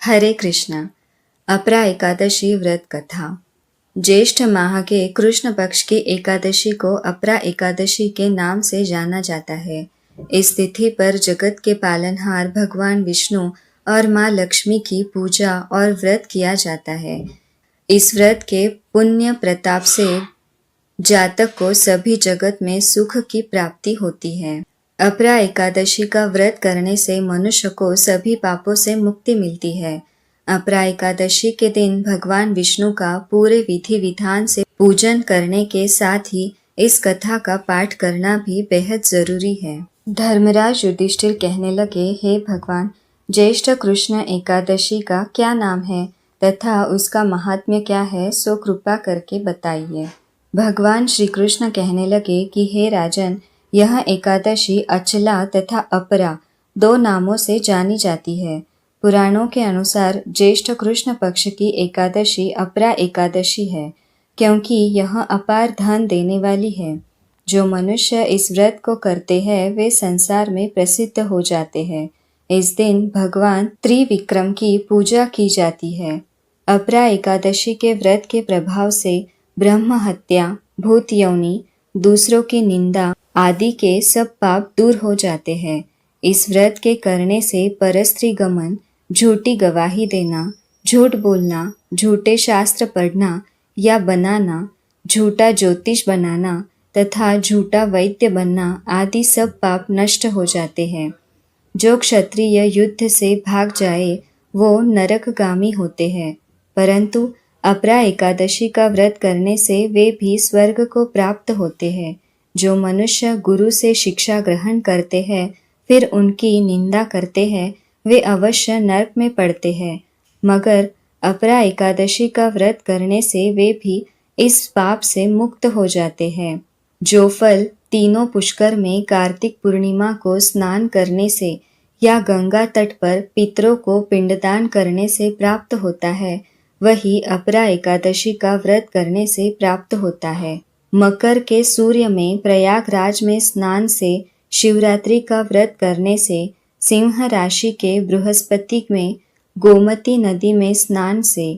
हरे कृष्णा। अपरा एकादशी व्रत कथा। ज्येष्ठ माह के कृष्ण पक्ष की एकादशी को अपरा एकादशी के नाम से जाना जाता है। इस तिथि पर जगत के पालनहार भगवान विष्णु और माँ लक्ष्मी की पूजा और व्रत किया जाता है। इस व्रत के पुण्य प्रताप से जातक को सभी जगत में सुख की प्राप्ति होती है। अपरा एकादशी का व्रत करने से मनुष्य को सभी पापों से मुक्ति मिलती है। अपरा एकादशी के दिन भगवान विष्णु का पूरे विधि विधान से पूजन करने के साथ ही इस कथा का पाठ करना भी बेहद जरूरी है। धर्मराज युधिष्ठिर कहने लगे, हे भगवान, ज्येष्ठ कृष्ण एकादशी का क्या नाम है तथा उसका महात्म्य क्या है, सो कृपा करके बताइए। भगवान श्री कृष्ण कहने लगे कि हे राजन, यह एकादशी अचला तथा अपरा दो नामों से जानी जाती है। पुराणों के अनुसार ज्येष्ठ कृष्ण पक्ष की एकादशी अपरा एकादशी है, क्योंकि यह अपार धन देने वाली है। जो मनुष्य इस व्रत को करते हैं वे संसार में प्रसिद्ध हो जाते हैं। इस दिन भगवान त्रिविक्रम की पूजा की जाती है। अपरा एकादशी के व्रत के प्रभाव से ब्रह्म हत्या, भूत योनि, दूसरों की निंदा आदि के सब पाप दूर हो जाते हैं। इस व्रत के करने से परस्त्री गमन, झूठी गवाही देना, झूठ बोलना, झूठे शास्त्र पढ़ना या बनाना, झूठा ज्योतिष बनाना तथा झूठा वैद्य बनना आदि सब पाप नष्ट हो जाते हैं। जो क्षत्रिय युद्ध से भाग जाए वो नरकगामी होते हैं, परंतु अपरा एकादशी का व्रत करने से वे भी स्वर्ग को प्राप्त होते हैं। जो मनुष्य गुरु से शिक्षा ग्रहण करते हैं फिर उनकी निंदा करते हैं वे अवश्य नरक में पड़ते हैं, मगर अपरा एकादशी का व्रत करने से वे भी इस पाप से मुक्त हो जाते हैं। जो फल तीनों पुष्कर में कार्तिक पूर्णिमा को स्नान करने से या गंगा तट पर पितरों को पिंडदान करने से प्राप्त होता है, वही अपरा एकादशी का व्रत करने से प्राप्त होता है। मकर के सूर्य में प्रयागराज में स्नान से, शिवरात्रि का व्रत करने से, सिंह राशि के बृहस्पति में गोमती नदी में स्नान से,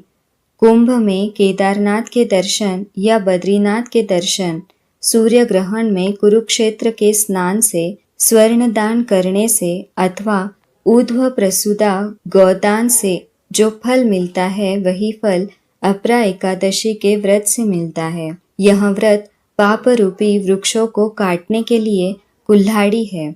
कुंभ में केदारनाथ के दर्शन या बद्रीनाथ के दर्शन, सूर्य ग्रहण में कुरुक्षेत्र के स्नान से, स्वर्ण दान करने से अथवा ऊर्ध्व प्रसूदा गौदान से जो फल मिलता है वही फल अपरा एकादशी के व्रत से मिलता है। यह व्रत पाप रूपी वृक्षों को काटने के लिए कुल्हाड़ी है,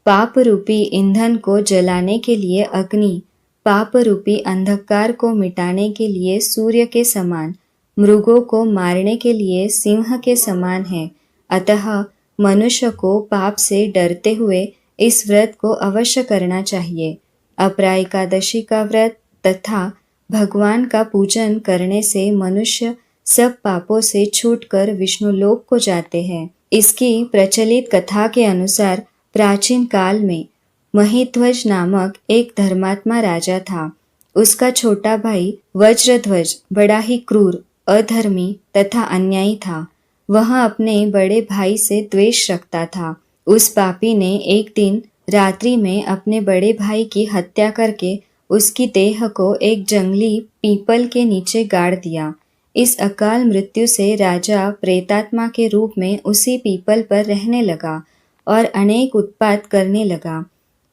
पाप रूपी ईंधन को जलाने के लिए अग्नि, पाप रूपी अंधकार को मिटाने के लिए सूर्य के समान, मृगों को मारने के लिए सिंह के समान है। अतः मनुष्य को पाप से डरते हुए इस व्रत को अवश्य करना चाहिए। अपरा एकादशी का व्रत तथा भगवान का पूजन करने से मनुष्य सब पापों से छूटकर विष्णु लोक को जाते हैं। इसकी प्रचलित कथा के अनुसार प्राचीन काल में महिध्वज नामक एक धर्मात्मा राजा था। उसका छोटा भाई वज्रध्वज बड़ा ही क्रूर, अधर्मी तथा अन्यायी था। वह अपने बड़े भाई से द्वेष रखता था। उस पापी ने एक दिन रात्रि में अपने बड़े भाई की हत्या करके उसकी देह को एक जंगली पीपल के नीचे गाड़ दिया। इस अकाल मृत्यु से राजा प्रेतात्मा के रूप में उसी पीपल पर रहने लगा और अनेक उत्पात करने लगा।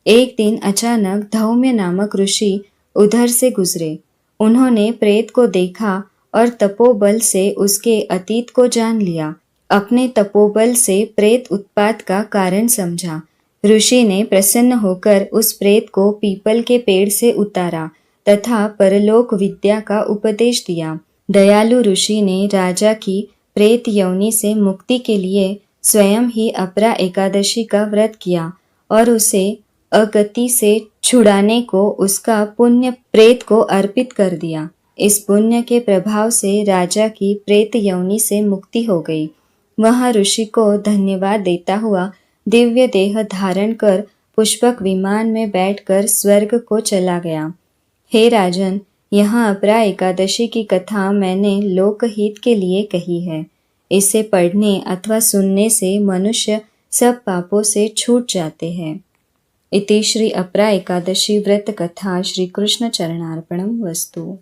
एक दिन अचानक धौम्य नामक ऋषि उधर से गुजरे। उन्होंने प्रेत को देखा और तपोबल से उसके अतीत को जान लिया। अपने तपोबल से प्रेत उत्पात का कारण समझा। ऋषि ने प्रसन्न होकर उस प्रेत को पीपल के पेड़ से उतारा तथा परलोक विद्या का उपदेश दिया। दयालु ऋषि ने राजा की प्रेत योनि से मुक्ति के लिए स्वयं ही अपरा एकादशी का व्रत किया और उसे अगति से छुड़ाने को उसका पुण्य प्रेत को अर्पित कर दिया। इस पुण्य के प्रभाव से राजा की प्रेत योनि से मुक्ति हो गई। वह ऋषि को धन्यवाद देता हुआ दिव्य देह धारण कर पुष्पक विमान में बैठकर स्वर्ग को चला गया। हे राजन, यहाँ अपरा एकादशी की कथा मैंने लोकहित के लिए कही है। इसे पढ़ने अथवा सुनने से मनुष्य सब पापों से छूट जाते हैं। इति श्री अपरा एकादशी व्रत कथा श्री कृष्ण चरणार्पणम वस्तु।